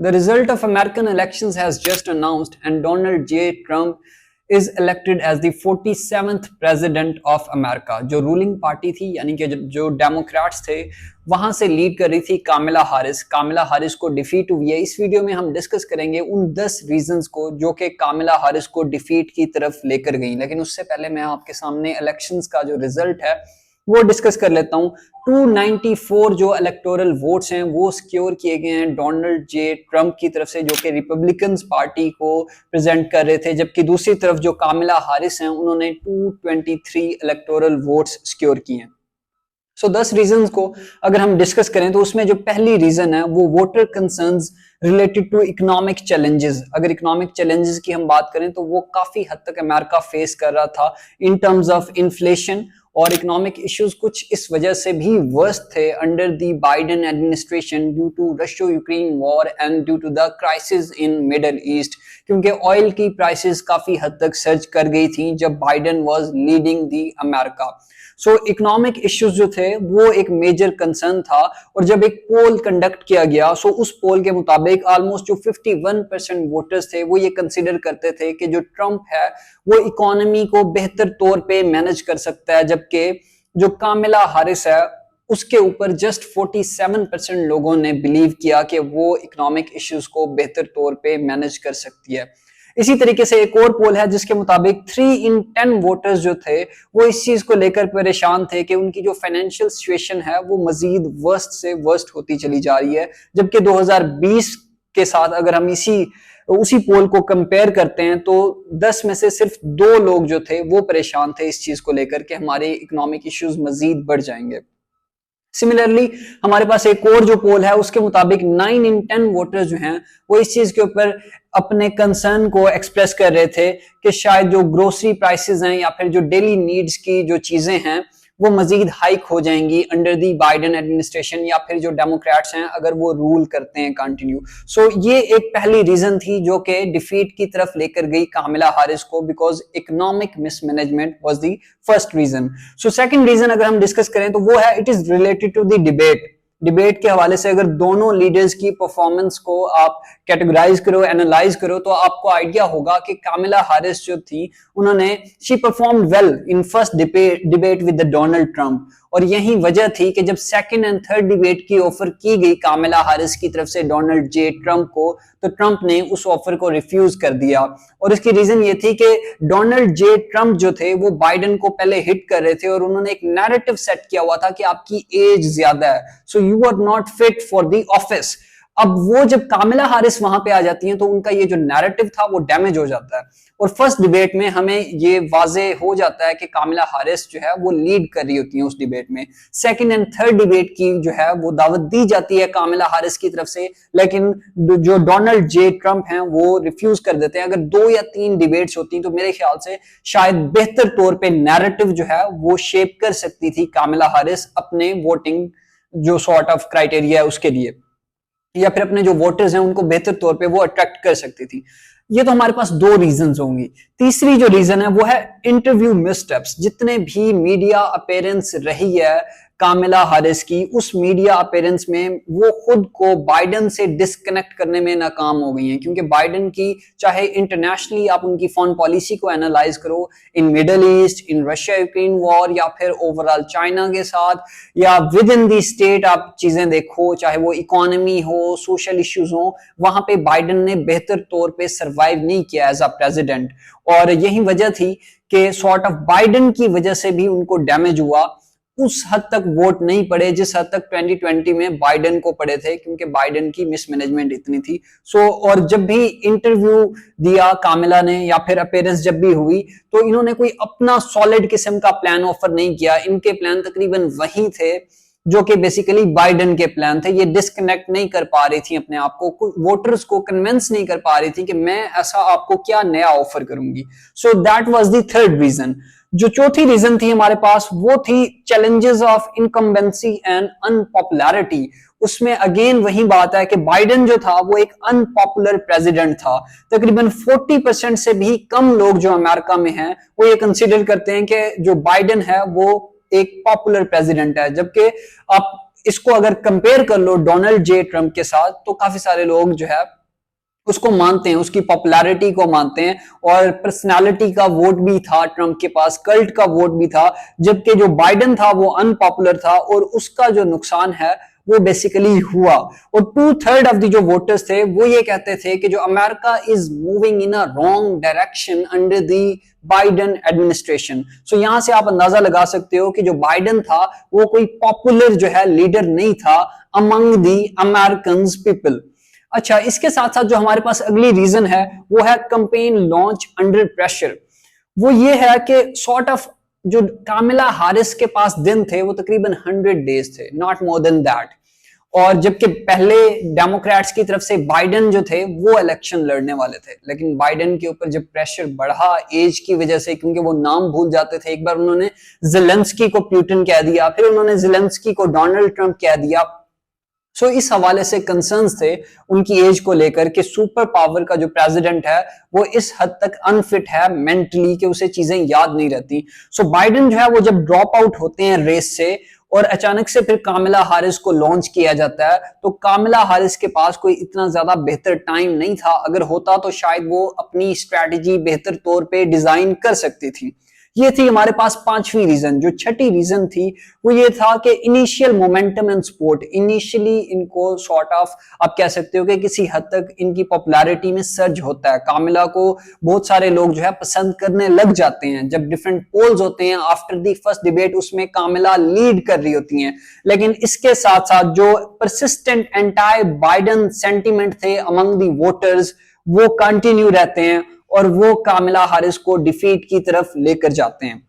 The result of American elections has just announced, and Donald J. Trump is elected as the 47th president of America. जो ruling party थी यानी कि जो Democrats थे वहां से लीड कर रही थी कामिला हारिस को डिफीट हुई है। इस वीडियो में हम डिस्कस करेंगे उन 10 रीजंस को जो कि कामिला हारिस को डिफीट की तरफ लेकर गई। लेकिन उससे पहले मैं आपके सामने इलेक्शंस का जो रिजल्ट है वो डिस्कस कर लेता हूं। 294 जो इलेक्टोरल वोट्स हैं वो सिक्योर किए गए हैं डोनाल्ड जे ट्रंप की तरफ से, जो कि रिपब्लिकन्स पार्टी को प्रेजेंट कर रहे थे, जबकि दूसरी तरफ जो कामिला हारिस हैं उन्होंने 223 इलेक्टोरल वोट्स सिक्योर किए हैं। सो 10 रीजंस को अगर हम डिस्कस करें तो उसमें जो पहली रीजन है वो voter concerns related to economic challenges. अगर इकोनॉमिक चैलेंजेस की हम बात करें तो वो काफी हद तक अमेरिका फेस कर रहा था इन टर्म्स ऑफ इन्फ्लेशन, और इकोनॉमिक इश्यूज कुछ इस वजह से भी वर्स्ट थे under the Biden administration due to Russia Ukraine war and due to the crisis in Middle East, क्योंकि ऑयल की प्राइसेस काफी हद तक सर्ज कर गई थी जब Biden was leading the America. So economic issues जो थे वो एक मेजर कंसर्न था, और जब एक पोल कंडक्ट किया गया सो उस पोल के मुताबिक ऑलमोस्ट जो 51% वोटर्स थे वो ये कंसीडर करते थे कि जो ट्रंप है वो इकोनॉमी को बेहतर तौर पे मैनेज कर सकता है, जबकि जो कामिला हारिस है उसके ऊपर जस्ट 47% लोगों ने बिलीव किया कि वो इकोनॉमिक इश्यूज को बेहतर तौर पे मैनेज कर सकती है। इसी तरीके से एक और पोल है जिसके मुताबिक 3 in 10 वोटर्स जो थे वो इस चीज को लेकर परेशान थे कि उनकी जो फाइनेंशियल सिचुएशन है वो मजीद वर्स्ट से वर्स्ट होती चली जा रही है, जबकि 2020 के साथ अगर हम उसी पोल को कंपेयर करते हैं तो 10 में से सिर्फ 2 लोग जो थे वो परेशान थे इस चीज को लेकर कि हमारे इकोनॉमिक इश्यूज मजीद बढ़ जाएंगे। सिमिलरली हमारे पास एक और जो पोल है उसके मुताबिक 9 in 10 वोटर्स जो हैं वो इस चीज के ऊपर अपने कंसर्न को एक्सप्रेस कर रहे थे कि शायद जो ग्रोसरी प्राइसेस हैं या फिर जो डेली नीड्स की जो चीजें हैं वो मजीद हाइक हो जाएंगी अंडर दी बाइडेन एडमिनिस्ट्रेशन, या फिर जो डेमोक्रेट्स हैं अगर वो रूल करते हैं कंटिन्यू। सो ये एक पहली रीजन थी जो कि डिफीट की तरफ लेकर गई कामिला हारिस को, because economic mismanagement was the first reason. So second reason अगर हम डिस्कस करें तो वो है it is related to the debate के हवाले से अगर दोनों लीडर्स की परफॉर्मेंस को आप कैटेगराइज करो, एनालाइज करो, तो आपको आइडिया होगा कि कामिला हारिस जो थी उन्होंने she performed well in first debate with the Donald Trump, और यही वजह थी कि जब सेकंड एंड थर्ड डिबेट की ऑफर की गई कामिला हारिस की तरफ से डोनाल्ड जे ट्रंप को, तो ट्रंप ने उस ऑफर को रिफ्यूज कर दिया। और इसकी रीजन ये थी कि डोनाल्ड जे ट्रंप जो थे वो बाइडेन को पहले हिट कर रहे थे और उन्होंने एक नैरेटिव सेट किया हुआ था कि आपकी एज ज्यादा है, so you are not fit for the office. अब वो जब कामिला हारिस वहां पे आ जाती हैं तो उनका ये जो नैरेटिव था वो डैमेज हो जाता है, और फर्स्ट डिबेट में हमें ये वाजे हो जाता है कि कामिला हारिस जो है वो लीड कर रही होती है उस डिबेट में। सेकंड एंड थर्ड डिबेट की जो है वो दावत दी जाती है कामिला हारिस की तरफ से, लेकिन जो डोनाल्ड जे ट्रंप हैं वो रिफ्यूज कर देते हैं। अगर 2 या 3 डिबेट्स होती तो मेरे ख्याल से शायद बेहतर तौर पे नैरेटिव जो है वो शेप कर सकती थी कामिला हारिस अपने वोटिंग जो सॉर्ट ऑफ क्राइटेरिया है उसके लिए, या फिर अपने जो वोटर्स हैं उनको बेहतर तौर पे वो अट्रैक्ट कर सकती थी। ये तो हमारे पास 2 रीजंस होंगी। तीसरी जो रीजन है वो है इंटरव्यू मिसस्टेप्स। जितने भी मीडिया अपीयरेंस रही है कामिला हारिस की, उस मीडिया अपीयरेंस में वो खुद को बाइडेन से डिस्कनेक्ट करने में नाकाम हो गई हैं, क्योंकि बाइडेन की चाहे इंटरनेशनली आप उनकी फॉरेन पॉलिसी को एनालाइज करो, इन Middle east, in Russia Ukraine war, या फिर ओवरऑल चाइना के साथ, या विद इन दी स्टेट आप चीजें देखो, चाहे वो इकोनॉमी हो, सोशल इश्यूज हो, वहां पे बाइडेन ने बेहतर तौर पे सर्वाइव नहीं किया एज अ प्रेसिडेंट, और यही वजह थी कि सॉर्ट ऑफ बाइडेन की वजह से भी उनको डैमेज हुआ। उस हद तक वोट नहीं पड़े जिस हद तक 2020 में बाइडेन को पड़े थे, क्योंकि बाइडेन की मिसमैनेजमेंट इतनी थी। और जब भी इंटरव्यू दिया कामिला ने या फिर अपीयरेंस जब भी हुई तो इन्होंने कोई अपना सॉलिड किस्म का प्लान ऑफर नहीं किया। इनके प्लान तकरीबन वही थे जो कि बेसिकली बाइडेन के प्लान थे। ये डिस्कनेक्ट नहीं कर पा रही थी अपने आप को, वोटर्स को कन्विंस नहीं कर पा रही थी कि मैं ऐसा आपको क्या नया ऑफर करूंगी। So that was the third reason. जो चौथी रीजन थी हमारे पास वो थी challenges of incumbency and unpopularity. उसमें अगेन वही बात है कि बाइडेन जो था वो एक अनपॉपुलर प्रेसिडेंट था। तकरीबन 40% से भी कम लोग जो अमेरिका में हैं वो ये कंसीडर करते हैं कि जो बाइडेन है वो एक पॉपुलर प्रेसिडेंट है, जबकि आप इसको अगर कंपेयर कर लो डोनाल्ड जे ट्रंप के साथ, तो काफी सारे लोग जो है उसको मानते हैं, उसकी पॉपुलैरिटी को मानते हैं, और पर्सनालिटी का वोट भी था ट्रंप के पास, कल्ट का वोट भी था, जबकि जो बाइडेन था वो अनपॉपुलर था, और उसका जो नुकसान है वो बेसिकली हुआ। और 2/3 ऑफ द जो वोटर्स थे वो ये कहते थे कि जो America is moving in a wrong direction under the Biden administration. So यहां से आप अंदाजा लगा सकते हो कि जो बाइडेन था वो कोई पॉपुलर जो है लीडर नहीं था अमंग द अमेरिकन पीपल। अच्छा, इसके साथ साथ जो हमारे पास अगली रीजन है वो है कैंपेन लॉन्च अंडर प्रेशर। वो ये है कि सॉर्ट ऑफ जो कामिला हारिस के पास दिन थे वो तकरीबन 100 डेज थे, नॉट मोर देन दैट। और जबकि पहले डेमोक्रेट्स की तरफ से बाइडेन जो थे वो इलेक्शन लड़ने वाले थे, लेकिन बाइडेन के ऊपर जब प्रेशर बढ़ा एज की वजह से, क्योंकि वो नाम भूल जाते थे, एक बार उन्होंने ज़ेलेंस्की को पुतिन कह दिया, फिर उन्होंने ज़ेलेंस्की को डोनाल्ड ट्रंप कह दिया। सो इस हवाले से कंसर्न्स थे उनकी एज को लेकर कि सुपर पावर का जो प्रेसिडेंट है वो इस हद तक अनफिट है मेंटली कि उसे चीजें याद नहीं रहती। सो बाइडेन जो है वो जब ड्रॉप आउट होते हैं रेस से और अचानक से फिर कामिला हारिस को लॉन्च किया जाता है, तो कामिला हारिस के पास कोई इतना ज्यादा बेहतर टाइम नहीं था। अगर होता तो शायद वो अपनी स्ट्रैटेजी बेहतर तौर पे डिजाइन कर सकती थी। ये थी हमारे पास पांचवी रीजन। जो छठी रीजन थी वो ये था कि initial momentum and support. Initially इनको सॉर्ट ऑफ आप कह सकते हो कि किसी हद तक इनकी पॉपुलैरिटी में सर्ज होता है। कामिला को बहुत सारे लोग जो है पसंद करने लग जाते हैं। जब डिफरेंट पोल्स होते हैं आफ्टर द फर्स्ट डिबेट उसमें कामिला लीड कर रही होती हैं, लेकिन इसके साथ साथ जो परसिस्टेंट एंटी बाइडेन सेंटिमेंट थे अमंग द वोटर्स वो कंटिन्यू रहते हैं और वो कामिला हारिस को डिफीट की तरफ लेकर जाते हैं।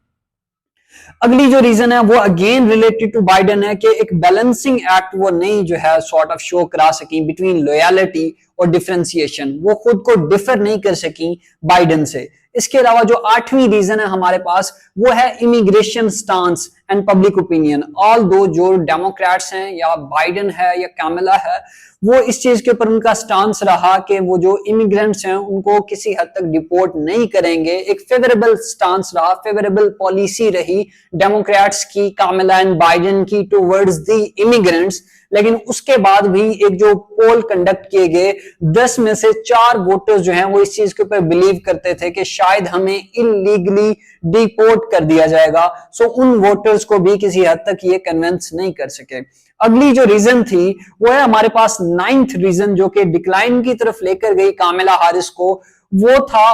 अगली जो रीजन है वो अगेन रिलेटेड टू बाइडेन है कि एक बैलेंसिंग एक्ट वो नहीं जो है सॉर्ट ऑफ शो करा सकी बिटवीन लॉयलिटी और डिफरेंशिएशन। वो खुद को डिफर नहीं कर सकी बाइडेन से। इसके अलावा जो आठवीं रीजन है हमारे पास वो है immigration stance and public opinion. All दो जो डेमोक्रेट्स हैं या बाइडेन है या कामिला है, वो इस चीज के ऊपर उनका स्टांस रहा कि वो जो इमिग्रेंट्स हैं उनको किसी हद तक डिपोर्ट नहीं करेंगे। एक फेवरेबल स्टांस रहा, फेवरेबल पॉलिसी रही डेमोक्रेट्स की, कामिला एंड बाइडेन की टुवर्ड्स द इमिग्रेंट्स। लेकिन उसके बाद भी एक जो पोल कंडक्ट किए गए 10 में से 4 वोटर्स जो हैं वो इस चीज के ऊपर बिलीव करते थे कि शायद हमें इलीगली डिपोर्ट कर दिया जाएगा। सो उन वोटर्स को भी किसी हद तक ये कन्विंस नहीं कर सके। अगली जो रीजन थी वो है हमारे पास 9th रीजन जो कि डिक्लाइन की तरफ लेकर गई कामिला हारिस को। वो था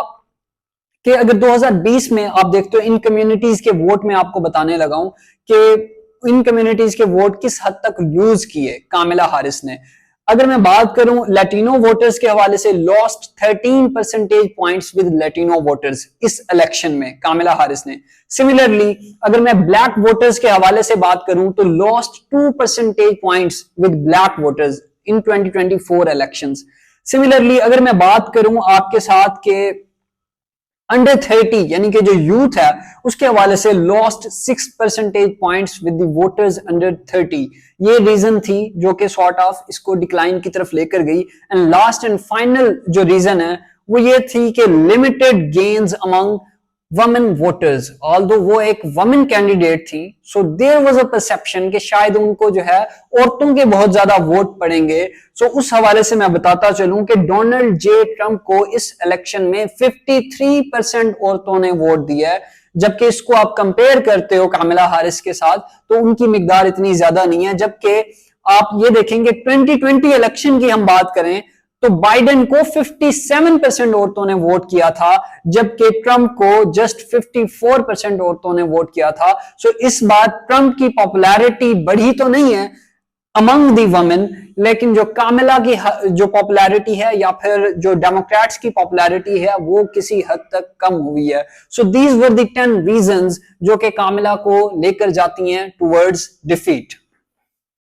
कि अगर 2020 में आप देखते हो इन कम्युनिटीज के वोट में आपको बताने लगा हूं कि इन कम्युनिटीज के वोट किस हद तक लूज किए कामिला हारिस ने। अगर मैं बात करूं लैटिनो वोटर्स के हवाले से, lost 13 percentage points with Latino voters इस इलेक्शन में कामिला हारिस ने। सिमिलरली अगर मैं ब्लैक वोटर्स के हवाले से बात करूं तो lost 2 percentage points with black voters in 2024 elections. Similarly अगर मैं बात करूं आपके साथ के अंडर 30 यानी कि जो यूथ है उसके हवाले से lost 6 percentage points with the voters under 30। ये रीजन थी जो कि सॉर्ट ऑफ इसको डिक्लाइन की तरफ लेकर गई। एंड लास्ट एंड फाइनल जो रीजन है वो ये थी कि limited gains among women voters. Although वो एक वुमेन कैंडिडेट थी, so there was a perception कि शायद उनको जो है औरतों के बहुत ज्यादा वोट पड़ेंगे। सो उस हवाले से मैं बताता चलूं कि डोनाल्ड जे ट्रंप को इस इलेक्शन में 53% औरतों ने वोट दिया है, जबकि इसको आप कंपेयर करते हो कामिला हारिस के साथ तो उनकी मिकदार इतनी ज्यादा नहीं है। जबकि आप ये देखेंगे 2020 इलेक्शन की हम बात करें तो बाइडेन को 57% औरतों ने वोट किया था, जबकि ट्रंप को जस्ट 54% औरतों ने वोट किया था। सो इस बार ट्रंप की पॉपुलैरिटी बढ़ी तो नहीं है अमंग दी वुमेन, लेकिन जो कामिला की जो पॉपुलैरिटी है या फिर जो डेमोक्रेट्स की पॉपुलैरिटी है वो किसी हद तक कम हुई है। So these were the 10 reasons जो कि कामिला को लेकर जाती हैं टुवर्ड्स डिफीट।